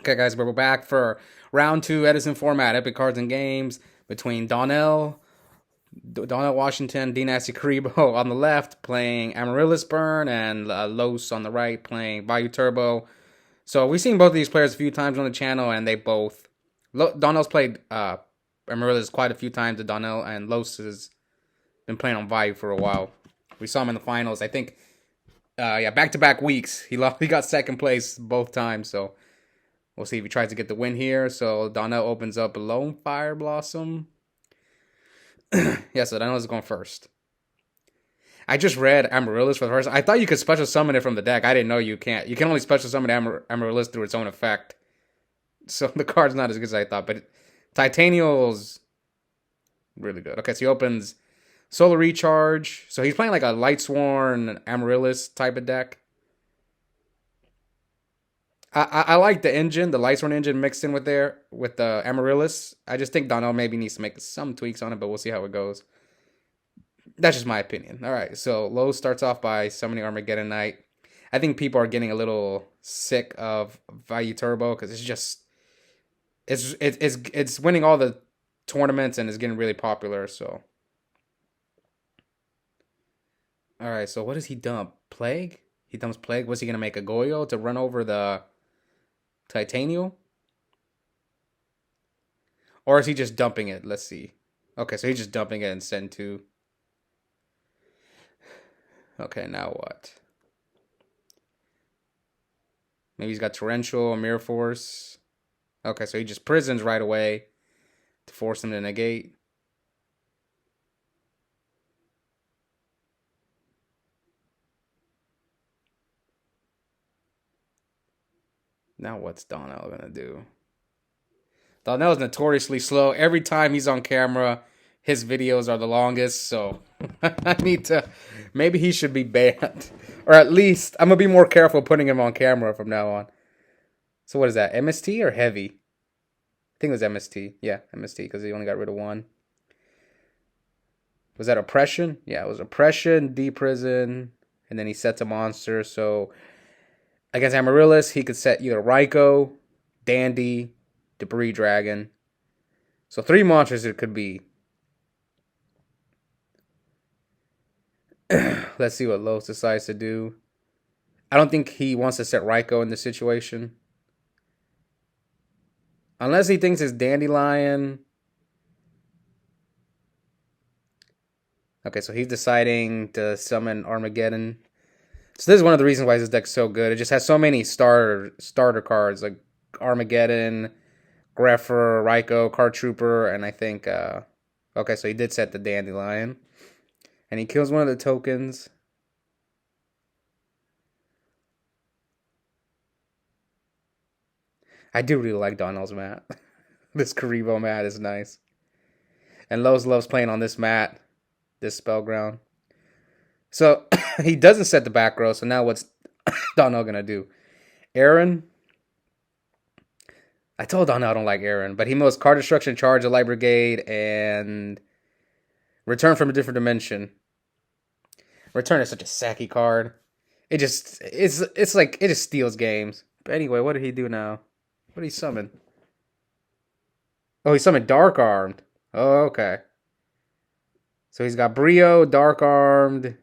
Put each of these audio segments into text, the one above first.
Okay, guys, we're back for round two Edison format, Epic Cards and Games between Donnell, Washington, Dnasty Karibo on the left playing Amaryllis Burn, and Los on the right playing Vayu Turbo. So we've seen both of these players a few times on the channel, and they both. Donnell's played Amaryllis quite a few times to Donnell, and Los has been playing on Vayu for a while. We saw him in the finals, I think. Back-to-back weeks. He got second place both times, so we'll see if he tries to get the win here. So Donnell opens up a Lone Fire Blossom. So Donnell's going first. I just read Amaryllis for the first. I thought you could special summon it from the deck. I didn't know you can't. You can only special summon Amaryllis through its own effect. So the card's not as good as I thought. But Titanial's really good. Okay, so he opens Solar Recharge. So he's playing like a Lightsworn Amaryllis type of deck. I like the engine, the Lightsworn engine mixed in with the Amaryllis. I just think Donnell maybe needs to make some tweaks on it, but we'll see how it goes. That's just my opinion. All right, so Lowe starts off by summoning Armageddon Knight. I think people are getting a little sick of Vayu Turbo because it's winning all the tournaments and is getting really popular. So, all right, so what does he dump? Plague? He dumps Plague. What's he gonna make, a Goyo to run over the Titanial? Or is he just dumping it? Let's see. Okay, so he's just dumping it and send 2. Okay, now what? Maybe he's got Torrential, Mirror Force. Okay, so he just prisons right away to force him to negate. Now what's Donnell gonna do? Donnell's notoriously slow. Every time he's on camera, his videos are the longest, so I need to... Maybe he should be banned. Or at least, I'm going to be more careful putting him on camera from now on. So what is that, MST or Heavy? I think it was MST. Yeah, MST, because he only got rid of 1. Was that Oppression? Yeah, it was Oppression, Deprison, and then he sets a monster, so... Against Amaryllis, he could set either Raikou, Dandy, Debris Dragon. So 3 monsters it could be. Let's see what Los decides to do. I don't think he wants to set Raikou in this situation. Unless he thinks it's Dandelion. Okay, so he's deciding to summon Armageddon. So this is one of the reasons why this deck's so good. It just has so many starter cards like Armageddon, Greffer, Raikou, Card Trooper, and I think... okay, so he did set the Dandelion. And he kills one of the tokens. I do really like Donnell's mat. This Karibo mat is nice. And Lowe's loves playing on this mat, this Spellground. So he doesn't set the back row, so now what's Donnell going to do? Aaron. I told Donnell I don't like Aaron, but he moves Card Destruction, Charge, a Light Brigade, and Return from a Different Dimension. Return is such a sacky card. It's like it just steals games. But anyway, what did he do now? What did he summon? Oh, he summoned Dark Armed. Oh, okay. So he's got Brio, Dark Armed.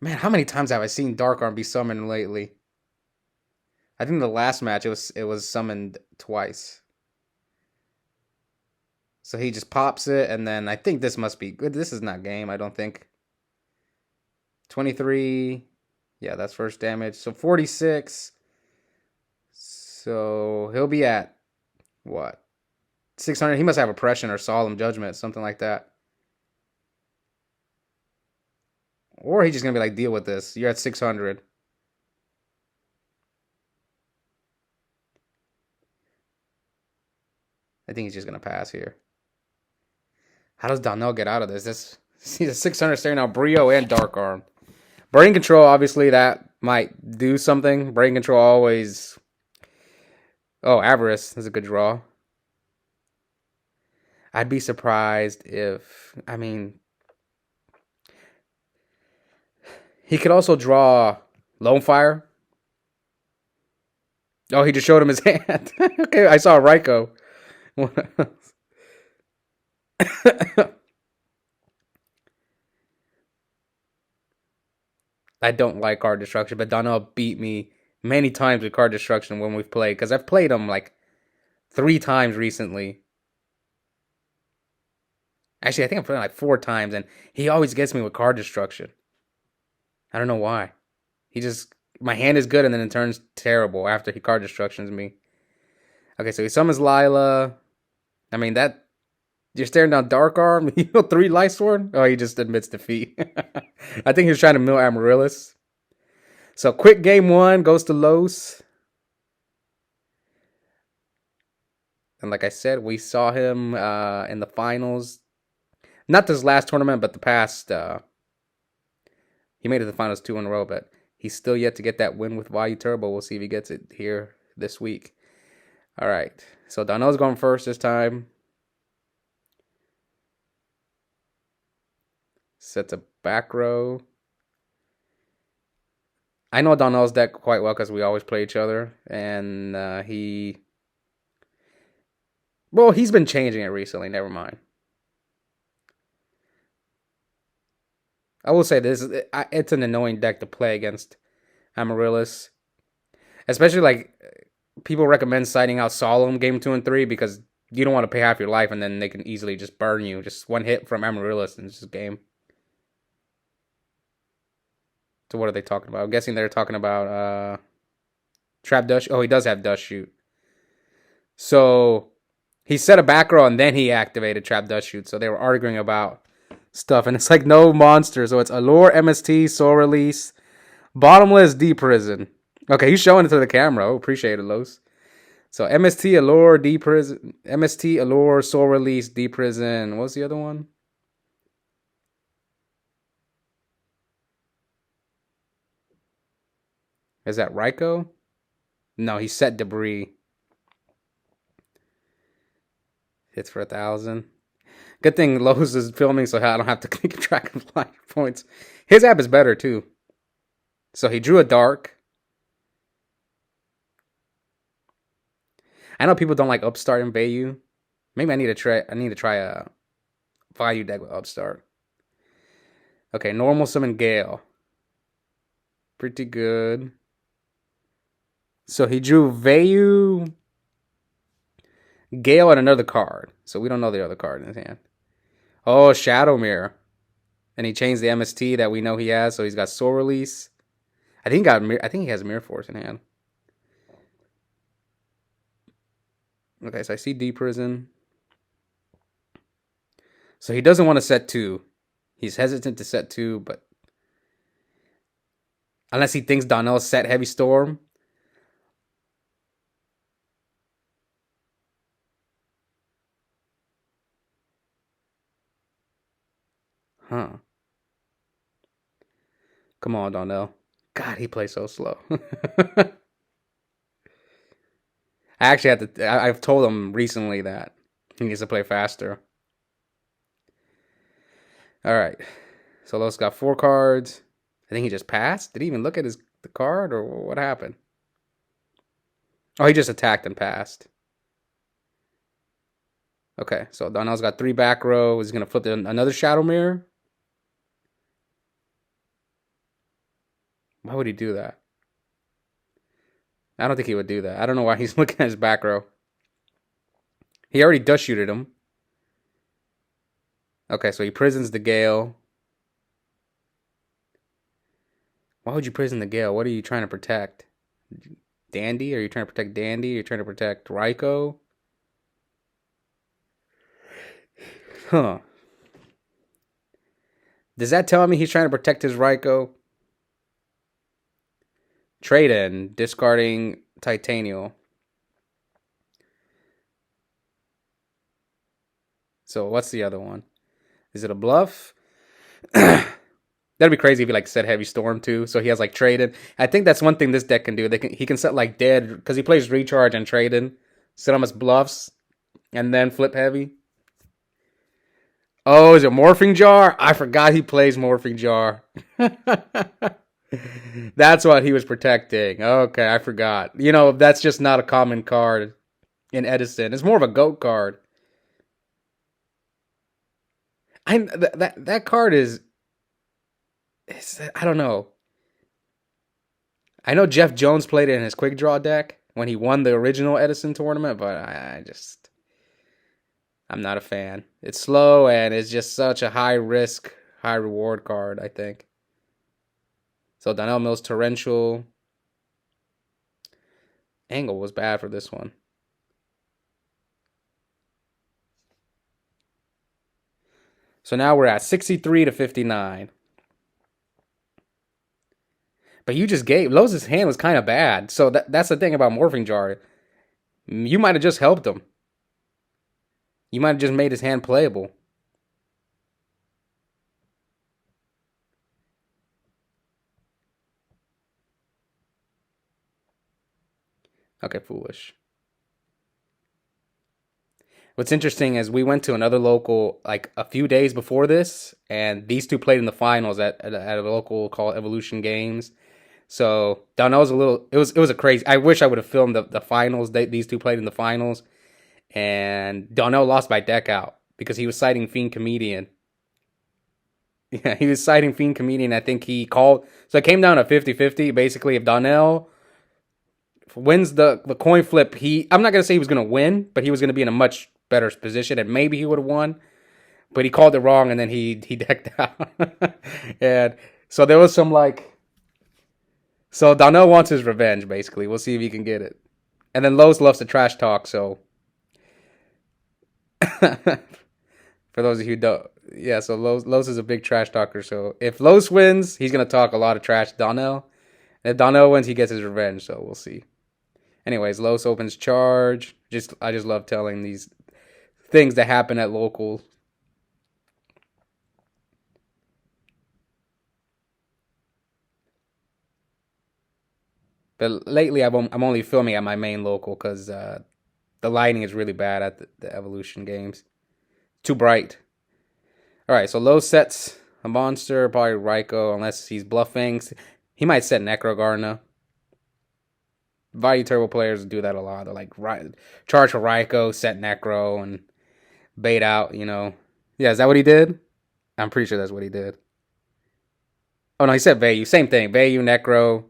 Man, how many times have I seen Dark Arm be summoned lately? I think the last match it was summoned twice. So he just pops it, and then I think this must be good. This is not game, I don't think. 23. Yeah, that's first damage. So 46. So he'll be at, what? 600. He must have Oppression or Solemn Judgment, something like that. Or he's just going to be like, deal with this. You're at 600. I think he's just going to pass here. How does Donnell get out of this? He's a 600 staring out Brio and Dark Arm. Brain Control, obviously, that might do something. Brain Control always... Oh, Avarice is a good draw. I'd be surprised if... I mean... He could also draw Lone Fire. Oh, he just showed him his hand. Okay, I saw Raiko. I don't like card destruction, but Donnell beat me many times with card destruction when we've played, because I've played him like 3 times recently. Actually, I think I'm playing like 4 times, and he always gets me with card destruction. I don't know why. He just my hand is good, and then it turns terrible after he card destructions me. Okay, so he summons Lila. I mean that you're staring down Dark Arm. You know, 3 Light Sword. Oh, he just admits defeat. I think he was trying to mill Amaryllis. So quick game 1 goes to Los. And like I said, we saw him in the finals. Not this last tournament, but the past. He made it to the finals 2 in a row, but he's still yet to get that win with Vayu Turbo. We'll see if he gets it here this week. All right. So Donnell's going first this time. Sets a back row. I know Donnell's deck quite well because we always play each other. And well, he's been changing it recently. Never mind. I will say this: it's an annoying deck to play against Amaryllis, especially like people recommend siding out Solemn game 2 and 3 because you don't want to pay half your life, and then they can easily just burn you. Just one hit from Amaryllis and it's just game. So what are they talking about? I'm guessing they're talking about Trap Dust. Oh, he does have Dust Shoot. So he set a back row and then he activated Trap Dust Shoot. So they were arguing about stuff, and it's like no monster. So it's Allure, MST, Soul Release, Bottomless, D Prison. Okay, he's showing it to the camera. Oh, appreciate it, Los. So MST, Allure, D Prison, MST, Allure, Soul Release, D Prison. What's the other one? Is that Raiko? No, he set Debris. Hits for 1,000. Good thing Lowe's is filming, so I don't have to keep track of life points. His app is better too. So he drew a dark. I know people don't like Upstart and Vayu. Maybe I need to try a Vayu deck with Upstart. Okay, normal summon Gale. Pretty good. So he drew Vayu, Gale, and another card. So we don't know the other card in his hand. Oh, Shadow Mirror. And he changed the MST that we know he has. So he's got Soul Release. I think he has Mirror Force in hand. Okay, so I see D Prison. So he doesn't want to set 2. He's hesitant to set 2, but unless he thinks Donnell set Heavy Storm. Huh. Come on, Donnell. God, he plays so slow. I actually had to. I've told him recently that he needs to play faster. All right. So Los got 4 cards. I think he just passed. Did he even look at the card, or what happened? Oh, he just attacked and passed. Okay, so Donnell's got 3 back row. He's gonna flip another Shadow Mirror. Why would he do that? I don't think he would do that. I don't know why he's looking at his back row. He already Dust Shooted him. Okay, so he prisons the Gale. Why would you prison the Gale? What are you trying to protect? Dandy? Are you trying to protect Dandy? Are you trying to protect Raiko? Huh. Does that tell me he's trying to protect his Raiko? Trade in, discarding Titanial. So what's the other one? Is it a bluff? That'd be crazy if he like set Heavy Storm too. So he has like traded. I think that's one thing this deck can do. He can set like dead because he plays recharge and trade in. Set him as bluffs and then flip heavy. Oh, is it Morphing Jar? I forgot he plays Morphing Jar. That's what he was protecting. Okay, I forgot. That's just not a common card in Edison. It's more of a GOAT card. That card is I don't know. I know Jeff Jones played it in his quick draw deck when he won the original Edison tournament, but I'm not a fan. It's slow and it's just such a high risk, high reward card, I think. So Donnell Mills Torrential. Angle was bad for this one. So now we're at 63 to 59. But you just gave Lowe's hand was kind of bad. So that's the thing about Morphing Jar. You might have just helped him. You might have just made his hand playable. Okay, foolish. What's interesting is we went to another local like a few days before this, and these two played in the finals at a local called Evolution Games. So Donnell's a little. It was a crazy. I wish I would have filmed the finals. These two played in the finals, and Donnell lost by deck out because he was citing Fiend Comedian. Yeah, he was citing Fiend Comedian. I think he called. So it came down to 50-50. Basically, if Donnell wins the coin flip, I'm not gonna say he was gonna win, but he was gonna be in a much better position, and maybe he would have won. But he called it wrong, and then he decked out. And so there was some like. So Donnell wants his revenge, basically. We'll see if he can get it. And then Lowe's loves to trash talk, so for those of you who don't, yeah. So Lowe's is a big trash talker. So if Lowe's wins, he's gonna talk a lot of trash to Donnell. And if Donnell wins, he gets his revenge. So we'll see. Anyways, Lowe's opens charge. I just love telling these things that happen at local. But lately, I'm only filming at my main local because the lighting is really bad at the Evolution Games. Too bright. All right, so Lowe sets a monster, probably Raikou, unless he's bluffing. He might set Necrogarna. Vayu Turbo players do that a lot. They're like, charge for Raikou, set Necro, and bait out, Yeah, is that what he did? I'm pretty sure that's what he did. Oh, no, he said Vayu. Same thing. Vayu, Necro.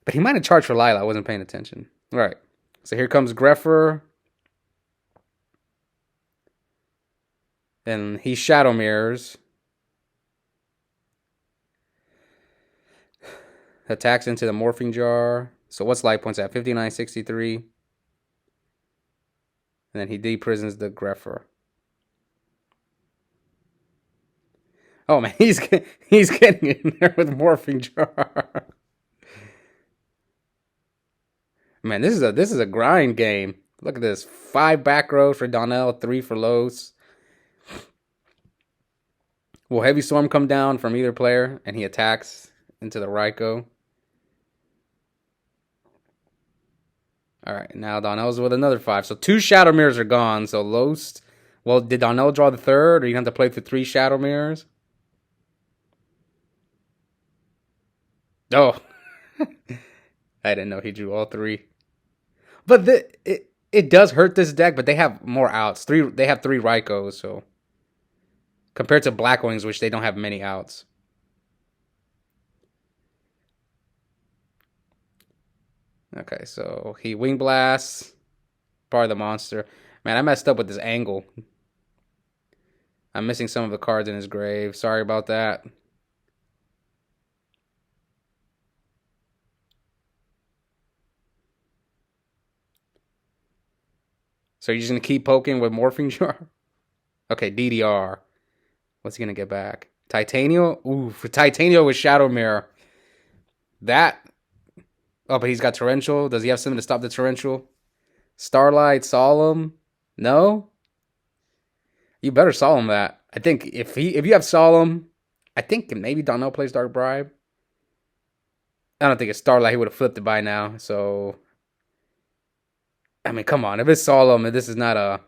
But he might have charged for Lila. I wasn't paying attention. All right. So here comes Greffer. And he Shadow Mirrors. Attacks into the Morphing Jar. So what's life points at? 59.63. And then he deprisons the Greffer. Oh man, he's getting in there with Morphing Jar. Man, this is a grind game. Look at this. 5 back rows for Donnell, 3 for Lowe's. Will Heavy Storm come down from either player and he attacks into the Raikou? Alright, now Donnell's with another 5. So 2 Shadow Mirrors are gone. So Lowe's. Well, did Donnell draw the third? Or you have to play through 3 Shadow Mirrors? Oh. I didn't know he drew all 3. But it does hurt this deck, but they have more outs. They have 3 Raikous, so compared to Black Wings, which they don't have many outs. Okay, so he Wing Blasts, part of the monster. Man, I messed up with this angle. I'm missing some of the cards in his grave. Sorry about that. So you're just going to keep poking with Morphing Jar? Okay, DDR. What's he going to get back? Titanium? Ooh, for Titanium with Shadow Mirror. That. Oh, but he's got Torrential. Does he have something to stop the Torrential? Starlight, Solemn? No? You better Solemn that. I think if you have Solemn, I think maybe Donnell plays Dark Bribe. I don't think it's Starlight. He would have flipped it by now, so... I mean, come on. If it's Solemn, and this is not a...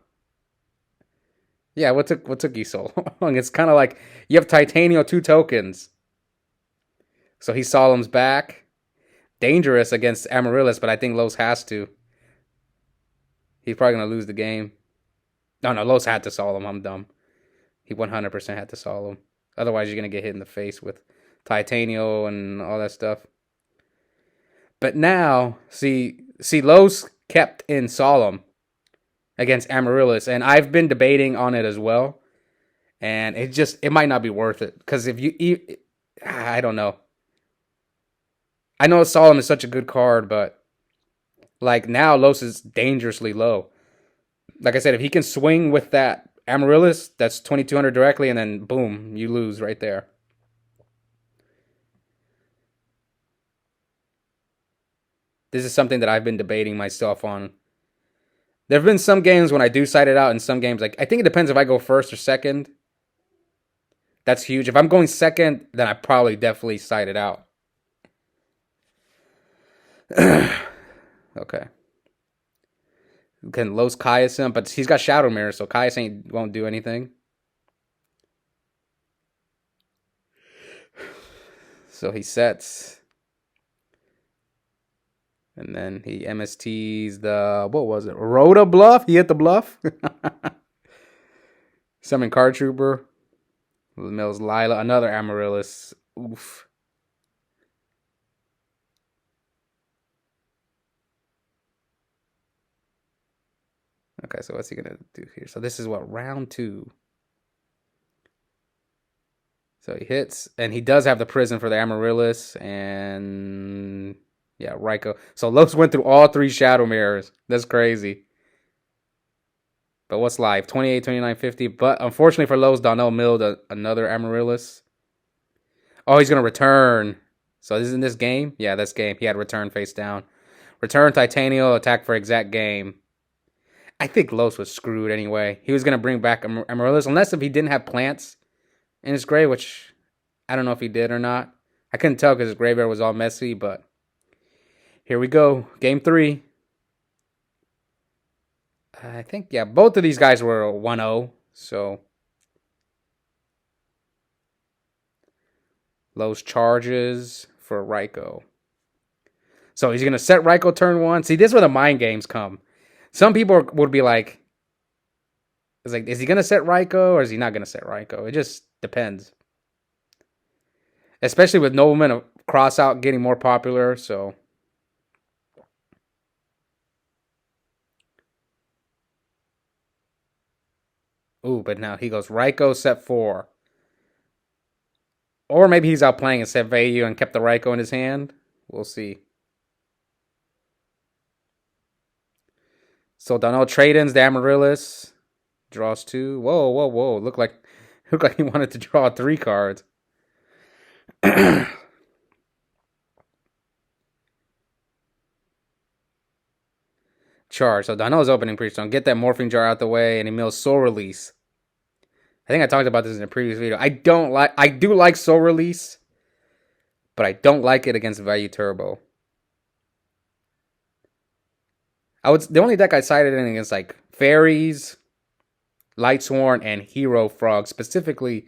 Yeah, what took you so long? It's kind of like you have Titanium 2 tokens. So he Solemn's back. Dangerous against Amaryllis, but I think Los has to. He's probably going to lose the game. No, Los had to Solemn. I'm dumb. He 100% had to Solemn. Otherwise, you're going to get hit in the face with Titanium and all that stuff. But now, see, Los kept in Solemn against Amaryllis, and I've been debating on it as well. And it might not be worth it. Because if you, I don't know. I know Solemn is such a good card, but like now Los is dangerously low. Like I said, if he can swing with that Amaryllis, that's 2200 directly, and then boom, you lose right there. This is something that I've been debating myself on. There have been some games when I do side it out, and some games, like, I think it depends if I go first or second. That's huge. If I'm going second, then I probably definitely side it out. Okay. Can Los Caius him, but he's got Shadow Mirror, so Caius won't do anything. So he sets. And then he MSTs the, what was it? Rhoda Bluff? He hit the bluff? Summon Card Trooper. Mills Lila. Another Amaryllis. Oof. Okay, so what's he going to do here? So this is what? Round 2. So he hits. And he does have the prison for the Amaryllis. And yeah, Raikou. So Los went through all 3 Shadow Mirrors. That's crazy. But what's live? 28, 29, 50. But unfortunately for Los, Donnell milled another Amaryllis. Oh, he's going to return. So this is in this game? Yeah, this game. He had return face down. Return Titanium, attack for exact game. I think Los was screwed anyway. He was going to bring back Amaryllis, unless if he didn't have plants in his grave, which I don't know if he did or not. I couldn't tell because his graveyard was all messy, but here we go. Game 3. I think, yeah, both of these guys were 1-0, so Los charges for Raikou. So he's going to set Raikou turn 1. See, this is where the mind games come. Some people would be like, it's like, is he going to set Raikou or is he not going to set Raikou? It just depends. Especially with Nobleman cross out getting more popular, so. Ooh, but now he goes Raikou set 4. Or maybe he's out playing and set Vayu and kept the Raikou in his hand. We'll see. So Donnell trade-ins the Amaryllis. Draws 2. Whoa. Looked like he wanted to draw 3 cards. Charge. So Donnell's opening Priestone. Get that Morphing Jar out the way, and he mills Soul Release. I think I talked about this in a previous video. I do like Soul Release, but I don't like it against Vayu Turbo. The only deck I sided in against like Fairies, Lightsworn, and Hero Frogs, specifically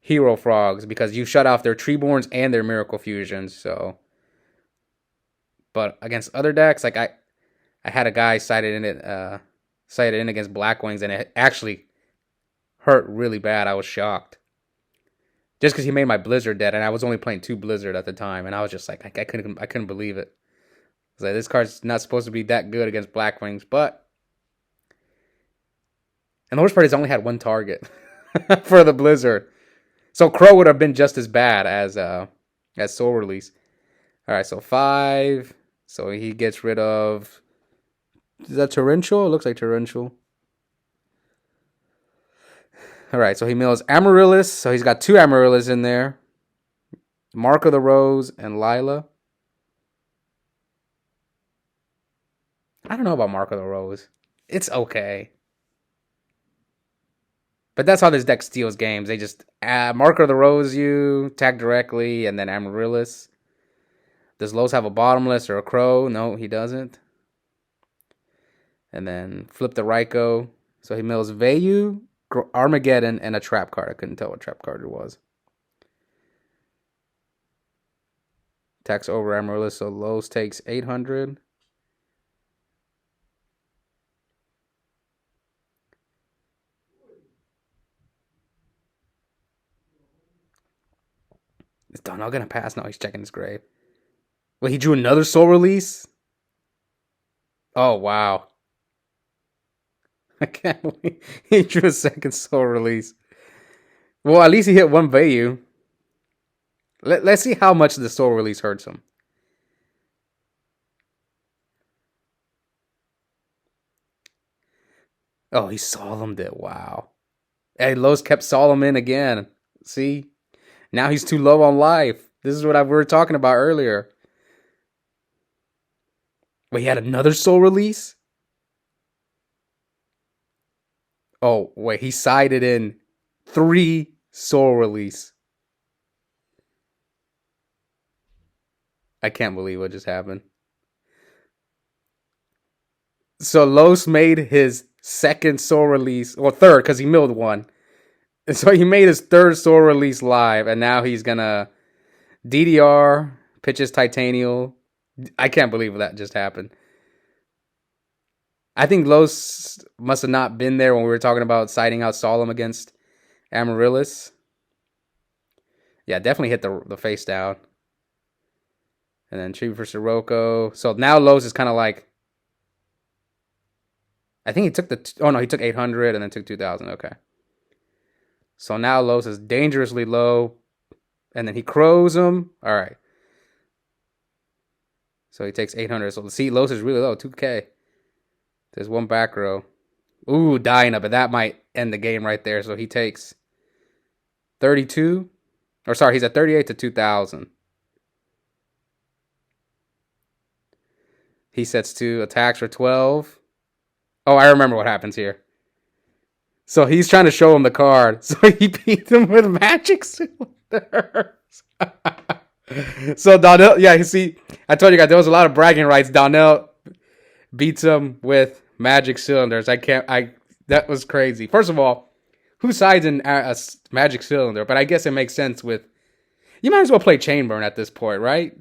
Hero Frogs, because you shut off their Treeborns and their Miracle Fusions. So, but against other decks, like I had a guy sided in against Blackwings, and it actually hurt really bad. I was shocked. Just because he made my Blizzard dead, and I was only playing 2 Blizzard at the time, and I was just like, I couldn't believe it. I was like, this card's not supposed to be that good against Blackwings, but. And the worst part is I only had 1 target for the Blizzard. So Crow would have been just as bad as Soul Release. Alright, so 5. So he gets rid of. Is that Torrential? It looks like Torrential. Alright, so he mills Amaryllis. So he's got 2 Amaryllis in there. Mark of the Rose and Lila. I don't know about Mark of the Rose. It's okay. But that's how this deck steals games. They just Mark of the Rose you, tag directly, and then Amaryllis. Does Los have a Bottomless or a Crow? No, he doesn't. And then flip the Raikou. So he mills Vayu, Armageddon, and a trap card. I couldn't tell what trap card it was. Tax over Amaryllis, so Los takes 800. Is Donnell gonna pass? No, he's checking his grave. Wait, he drew another soul release? Oh, wow. I can't believe he drew a second soul release. Well, at least he hit one Vayu. Let's see how much the soul release hurts him. Oh, he Solemned it. Wow. Hey, Los kept Solomon again. See? Now he's too low on life. This is what we were talking about earlier. Wait, he had another soul release? Oh, wait, he sided in 3 soul release. I can't believe what just happened. So Los made his second soul release, or third, because he milled one. And so he made his third soul release live, and now he's gonna DDR, pitches Titanial. I can't believe that just happened. I think Los must have not been there when we were talking about siding out Solemn against Amaryllis. Yeah, definitely hit the face down. And then Tribute for Sirocco. So now Los is kind of like, I think he took he took 800 and then took 2,000. Okay. So now Los is dangerously low. And then he crows him. All right. So he takes 800. So see, Los is really low, 2K. There's one back row. Ooh, dying up, but that might end the game right there. So he takes 32. Or sorry, he's at 38 to 2,000. He sets 2 attacks for 12. Oh, I remember what happens here. So he's trying to show him the card. So he beat him with Magic Cylinders. So Donnell, yeah, you see, I told you guys there was a lot of bragging rights. Donnell beats him with Magic Cylinders. That was crazy. First of all, who sides in a Magic Cylinder? But I guess it makes sense with, you might as well play Chainburn at this point, right?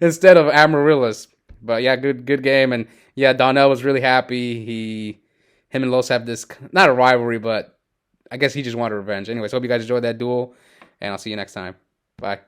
Instead of Amaryllis. But yeah, good game. And yeah, Donnell was really happy. Him and Los have this, not a rivalry, but I guess he just wanted revenge. Anyways, hope you guys enjoyed that duel, and I'll see you next time. Bye.